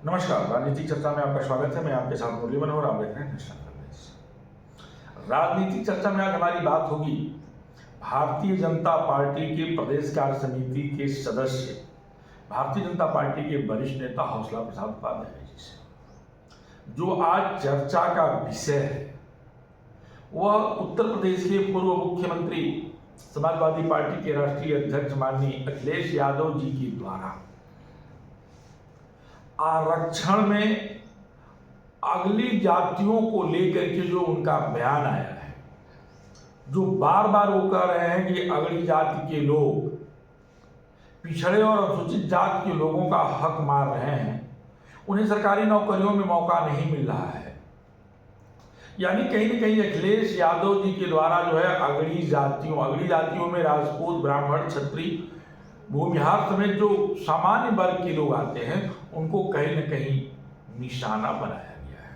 नमस्कार, राजनीतिक चर्चा में आपका स्वागत है। मैं आपके साथ मुरली मनोहर, आप देख रहे हैं नेशनल कॉन्फ्रेंस। राजनीतिक चर्चा में आज हमारी बात होगी भारतीय जनता पार्टी के प्रदेश कार्य समिति के सदस्य, भारतीय जनता पार्टी के वरिष्ठ नेता हौसला प्रसाद उपाध्याय जी से। जो आज चर्चा का विषय है वह उत्तर प्रदेश के पूर्व मुख्यमंत्री, समाजवादी पार्टी के राष्ट्रीय अध्यक्ष माननीय अखिलेश यादव जी के द्वारा आरक्षण में अगली जातियों को लेकर के जो उनका बयान आया है, जो बार बार वो कह रहे हैं कि अगली जाति के लोग पिछड़े और अनुसूचित जाति के लोगों का हक मार रहे हैं, उन्हें सरकारी नौकरियों में मौका नहीं मिल रहा है। यानी कहीं न कहीं अखिलेश यादव जी के द्वारा जो है अगली जातियों में राजपूत, ब्राह्मण, क्षत्रिय, भूमिहार समेत जो सामान्य वर्ग के लोग आते हैं उनको कहीं न कहीं निशाना बनाया गया है।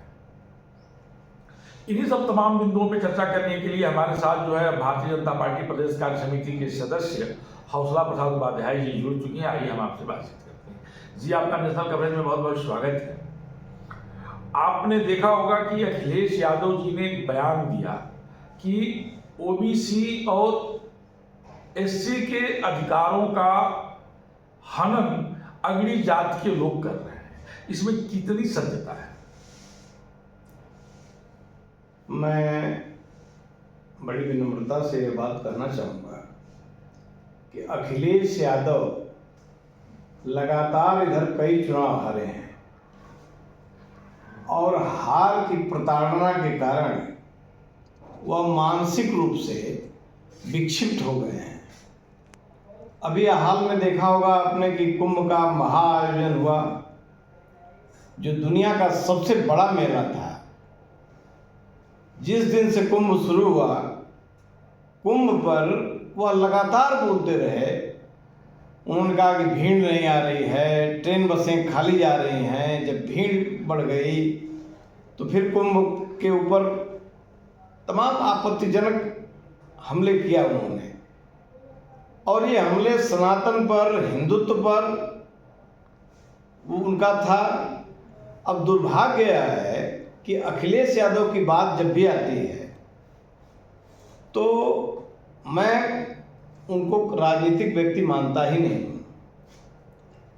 इन्हीं सब तमाम बिंदुओं पर चर्चा करने के लिए हमारे साथ जो है भारतीय जनता पार्टी प्रदेश कार्य समिति के सदस्य हौसला प्रसाद उपाध्याय जी जुड़ चुके हैं। आइए हम आपसे बातचीत करते हैं। जी, आपका नेशनल कवरेज में बहुत बहुत स्वागत है। आपने देखा होगा कि अखिलेश यादव जी ने एक बयान दिया कि ओबीसी और एससी के अधिकारों का हनन अगली जाति के लोग कर रहे हैं। इसमें कितनी सत्यता है? मैं बड़ी विनम्रता से ये बात करना चाहूँगा कि अखिलेश यादव लगातार इधर कई चुनाव हारे हैं और हार की प्रताड़ना के कारण वह मानसिक रूप से विक्षिप्त हो गए हैं। अभी हाल में देखा होगा आपने कि कुंभ का महाआयोजन हुआ, जो दुनिया का सबसे बड़ा मेला था। जिस दिन से कुंभ शुरू हुआ, कुंभ पर वह लगातार बोलते रहे। उन्होंने कहा कि भीड़ नहीं आ रही है, ट्रेन बसें खाली जा रही हैं। जब भीड़ बढ़ गई तो फिर कुंभ के ऊपर तमाम आपत्तिजनक हमले किया उन्होंने, और ये हमले सनातन पर, हिंदुत्व पर वो उनका था। अब दुर्भाग्य यह है कि अखिलेश यादव की बात जब भी आती है तो मैं उनको राजनीतिक व्यक्ति मानता ही नहीं हूँ।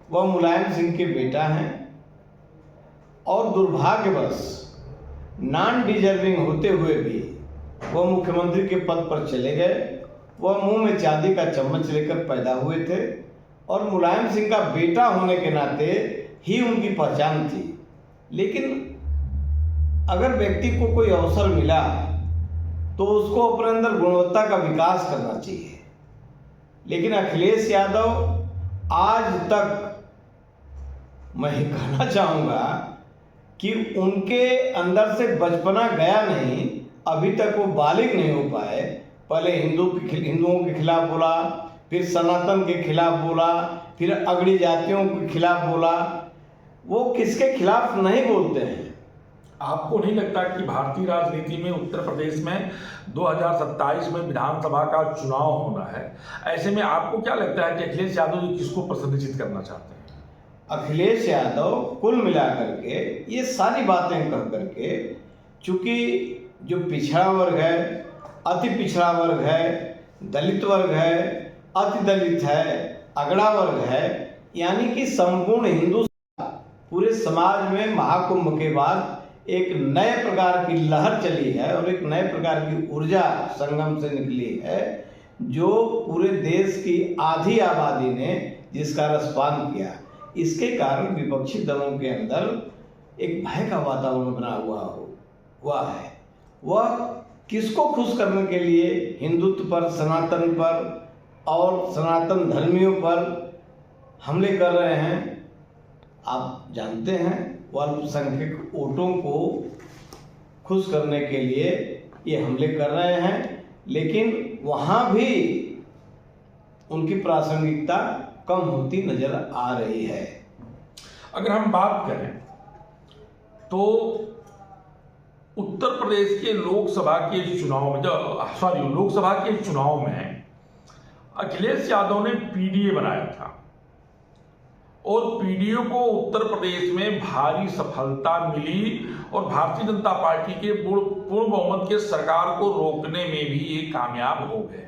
वह मुलायम सिंह के बेटा हैं और दुर्भाग्यवश नॉन डिजर्विंग होते हुए भी वह मुख्यमंत्री के पद पर चले गए। वह मुंह में चांदी का चम्मच लेकर पैदा हुए थे और मुलायम सिंह का बेटा होने के नाते ही उनकी पहचान थी। लेकिन अगर व्यक्ति को कोई अवसर मिला तो उसको अपने अंदर गुणवत्ता का विकास करना चाहिए। लेकिन अखिलेश यादव आज तक, मैं कहना चाहूँगा कि उनके अंदर से बचपना गया नहीं। अभी तक वो बालिग नहीं हो पाए। पहले हिंदुओं के खिलाफ बोला, फिर सनातन के खिलाफ बोला, फिर अगड़ी जातियों के खिलाफ बोला। वो किसके खिलाफ नहीं बोलते हैं? आपको नहीं लगता कि भारतीय राजनीति में उत्तर प्रदेश में 2027 में विधानसभा का चुनाव होना है? ऐसे में आपको क्या लगता है कि अखिलेश यादव जी किसको प्रसन्नचित करना चाहते हैं? अखिलेश यादव कुल मिलाकर के ये सारी बातें कह करके, चूंकि जो पिछड़ा वर्ग है, अति पिछड़ा वर्ग है, दलित वर्ग है, अति दलित है, अगड़ा वर्ग है, यानी कि संपूर्ण हिंदू पूरे समाज में महाकुंभ के बाद एक नए प्रकार की लहर चली है और एक नए प्रकार की ऊर्जा संगम से निकली है, जो पूरे देश की आधी आबादी ने जिसका रसपान किया। इसके कारण विपक्षी दलों के अंदर एक भय का वातावरण बना हुआ है। वह किसको खुश करने के लिए हिंदुत्व पर, सनातन पर और सनातन धर्मियों पर हमले कर रहे हैं? आप जानते हैं, वह अल्पसंख्यक वोटों को खुश करने के लिए ये हमले कर रहे हैं। लेकिन वहाँ भी उनकी प्रासंगिकता कम होती नजर आ रही है। अगर हम बात करें तो उत्तर प्रदेश के लोकसभा के चुनाव में अखिलेश यादव ने पीडीए बनाया था और पीडीए को उत्तर प्रदेश में भारी सफलता मिली और भारतीय जनता पार्टी के पूर्ण बहुमत के सरकार को रोकने में भी ये कामयाब हो गए।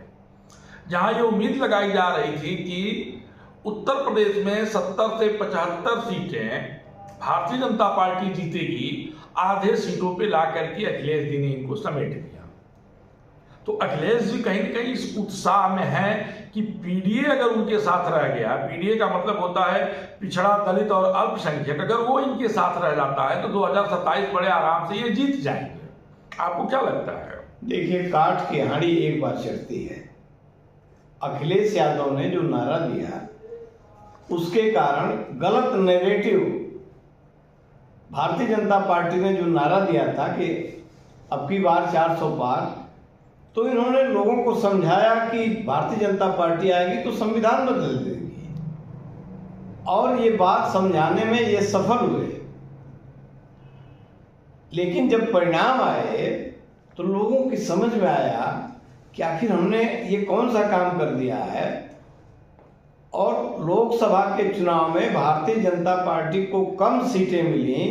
जहां ये उम्मीद लगाई जा रही थी कि उत्तर प्रदेश में 70 से 75 सीटें भारतीय जनता पार्टी जीतेगी, आधे सीटों पे ला करके अखिलेश जी ने इनको समेट दिया। तो अखिलेश जी कहीं न कहीं इस उत्साह में है कि पीडीए अगर उनके साथ रह गया, पीडीए का मतलब होता है पिछड़ा, दलित और अल्पसंख्यक, अगर वो इनके साथ रह जाता है तो 2027 बड़े आराम से ये जीत जाएंगे। आपको क्या लगता है? देखिए, काठ की हांडी एक बार चढ़ती है। अखिलेश यादव ने जो नारा दिया उसके कारण गलत नैरेटिव, भारतीय जनता पार्टी ने जो नारा दिया था कि अब की बार 400 पार, तो इन्होंने लोगों को समझाया कि भारतीय जनता पार्टी आएगी तो संविधान बदल देगी, और ये बात समझाने में ये सफल हुए। लेकिन जब परिणाम आए तो लोगों की समझ में आया कि आखिर हमने ये कौन सा काम कर दिया है, और लोकसभा के चुनाव में भारतीय जनता पार्टी को कम सीटें मिली,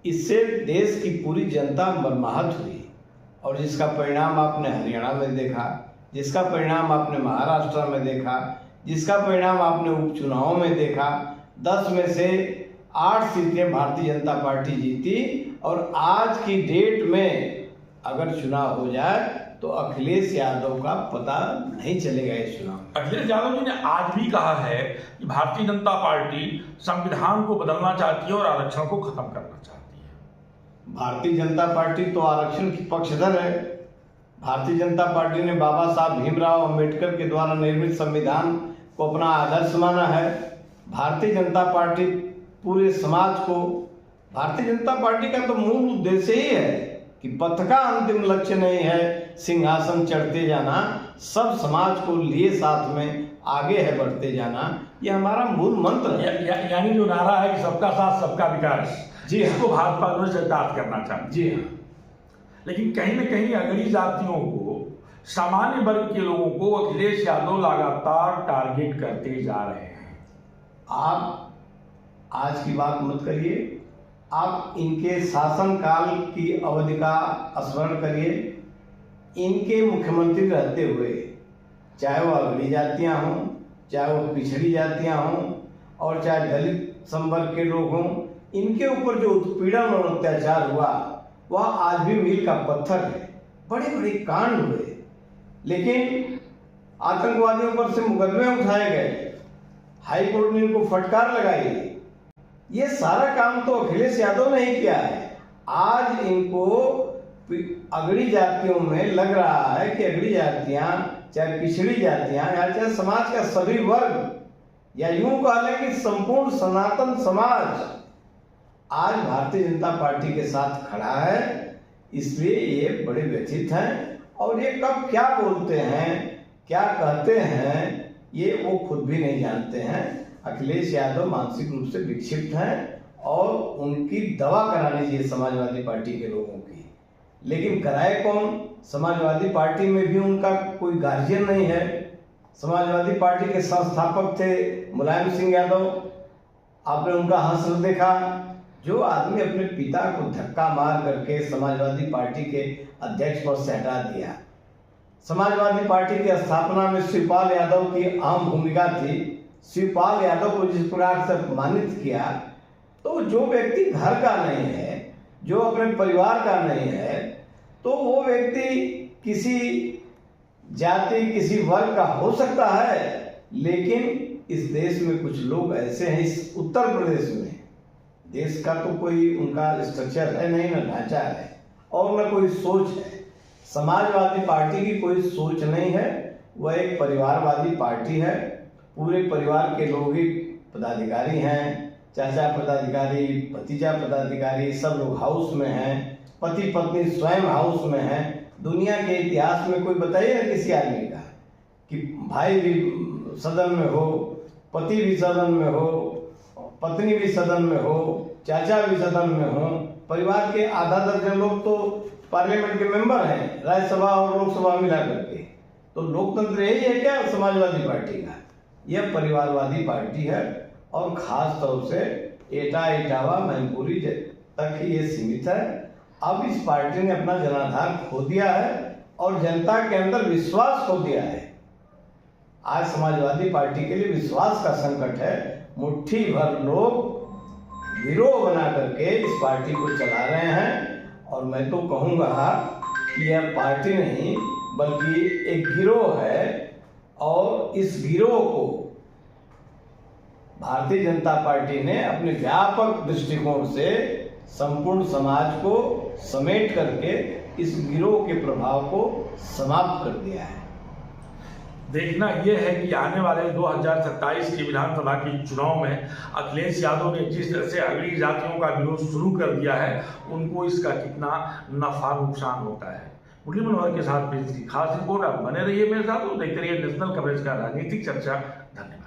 इससे देश की पूरी जनता मर्माहत हुई। और जिसका परिणाम आपने हरियाणा में देखा, जिसका परिणाम आपने महाराष्ट्र में देखा, जिसका परिणाम आपने उपचुनाव में देखा, 10 में से 8 सीटें भारतीय जनता पार्टी जीती। और आज की डेट में अगर चुनाव हो जाए तो अखिलेश यादव का पता नहीं चलेगा इस चुनाव में। अखिलेश यादव जी ने आज भी कहा है कि भारतीय जनता पार्टी संविधान को बदलना चाहती है और आरक्षण को खत्म करना चाहती है। भारतीय जनता पार्टी तो आरक्षण की पक्षधर है। भारतीय जनता पार्टी ने बाबा साहब भीमराव अंबेडकर के द्वारा निर्मित संविधान को अपना आदर्श माना है। भारतीय जनता पार्टी पूरे समाज को, भारतीय जनता पार्टी का तो मूल उद्देश्य ही है कि पथ का अंतिम लक्ष्य नहीं है सिंहासन चढ़ते जाना, सब समाज को लिए साथ में आगे है बढ़ते जाना, ये हमारा मूल मंत्र है। यानी जो नारा है कि सबका साथ सबका विकास, जी इसको भाजपा जो सरकार करना चाहती जी हाँ। लेकिन कहीं न कहीं अगड़ी जातियों को, सामान्य वर्ग के लोगों को अखिलेश यादव लगातार टारगेट करते जा रहे हैं। आप आज की बात मत करिए, आप इनके शासनकाल की अवधि का स्मरण करिए। इनके मुख्यमंत्री रहते हुए, चाहे वो अगड़ी जातियाँ हों, चाहे वो पिछड़ी जातियाँ हों, और चाहे दलित संवर्ग के लोग हों, इनके ऊपर जो उत्पीड़न और अत्याचार हुआ वह आज भी मील का पत्थर है। बड़े बड़े कांड हुए, लेकिन आतंकवादियों पर से मुकदमे उठाए गए, हाई कोर्ट ने इनको फटकार लगाई। ये सारा काम तो अखिलेश यादव ने ही किया है। आज इनको अगड़ी जातियों में लग रहा है कि अगड़ी जातियां, चाहे पिछड़ी जातियां, या चाहे समाज का सभी वर्ग, या यूं कह लें कि संपूर्ण सनातन समाज आज भारतीय जनता पार्टी के साथ खड़ा है। इसलिए ये बड़े व्यथित हैं, और ये कब क्या बोलते हैं, क्या कहते हैं, ये वो खुद भी नहीं जानते हैं। अखिलेश यादव मानसिक रूप से विक्षिप्त हैं, और उनकी दवा करानी चाहिए समाजवादी पार्टी के लोगों की। लेकिन कराए कौन? समाजवादी पार्टी में भी उनका कोई गार्जियन नहीं है। समाजवादी पार्टी के संस्थापक थे मुलायम सिंह यादव, आपने उनका हश्र देखा। जो आदमी अपने पिता को धक्का मार करके समाजवादी पार्टी के अध्यक्ष पद से हटा दिया। समाजवादी पार्टी की स्थापना में शिवपाल यादव की अहम भूमिका थी। शिवपाल यादव को जिस प्रकार से अपमानित किया, तो जो व्यक्ति घर का नहीं है, जो अपने परिवार का नहीं है, तो वो व्यक्ति किसी जाति, किसी वर्ग का हो सकता है। लेकिन इस देश में कुछ लोग ऐसे हैं, इस उत्तर प्रदेश में, देश का तो कोई उनका स्ट्रक्चर है नहीं, ना ढांचा है, और न कोई सोच है। समाजवादी पार्टी की कोई सोच नहीं है, वह एक परिवारवादी पार्टी है। पूरे परिवार के लोग ही पदाधिकारी हैं, चाचा पदाधिकारी, भतीजा पदाधिकारी, सब लोग हाउस में हैं, पति पत्नी स्वयं हाउस में हैं। दुनिया के इतिहास में कोई बताइए ना किसी आदमी का कि भाई भी सदन में हो, पति भी सदन में हो, पत्नी भी सदन में हो, चाचा भी सदन में हो। परिवार के आधा दर्जन लोग तो पार्लियामेंट के मेंबर हैं, राज्यसभा और लोकसभा मिला करके। तो लोकतंत्र यही है क्या समाजवादी पार्टी का? यह परिवारवादी पार्टी है, और ख़ास तौर से एटा इटावा मैनपुरी तक ही ये सीमित है। अब इस पार्टी ने अपना जनाधार खो दिया है और जनता के अंदर विश्वास खो दिया है। आज समाजवादी पार्टी के लिए विश्वास का संकट है। मुट्ठी भर लोग गिरोह बना करके इस पार्टी को चला रहे हैं और मैं तो कहूँगा कि यह पार्टी नहीं बल्कि एक गिरोह है और इस गिरोह को भारतीय जनता पार्टी ने अपने व्यापक दृष्टिकोण से संपूर्ण समाज को समेट करके इस गिरोह के प्रभाव को समाप्त कर दिया है। देखना यह है कि आने वाले 2027 की विधानसभा के चुनाव में अखिलेश यादव ने जिस तरह से अगली जातियों का विरोध शुरू कर दिया है, उनको इसका कितना नफा नुकसान होता है। मुरली मनोहर के साथ पेश की खास रिपोर्ट। आप बने रहिए मेरे साथ और देखते रहिए नेशनल कवरेज का राजनीतिक चर्चा। धन्यवाद।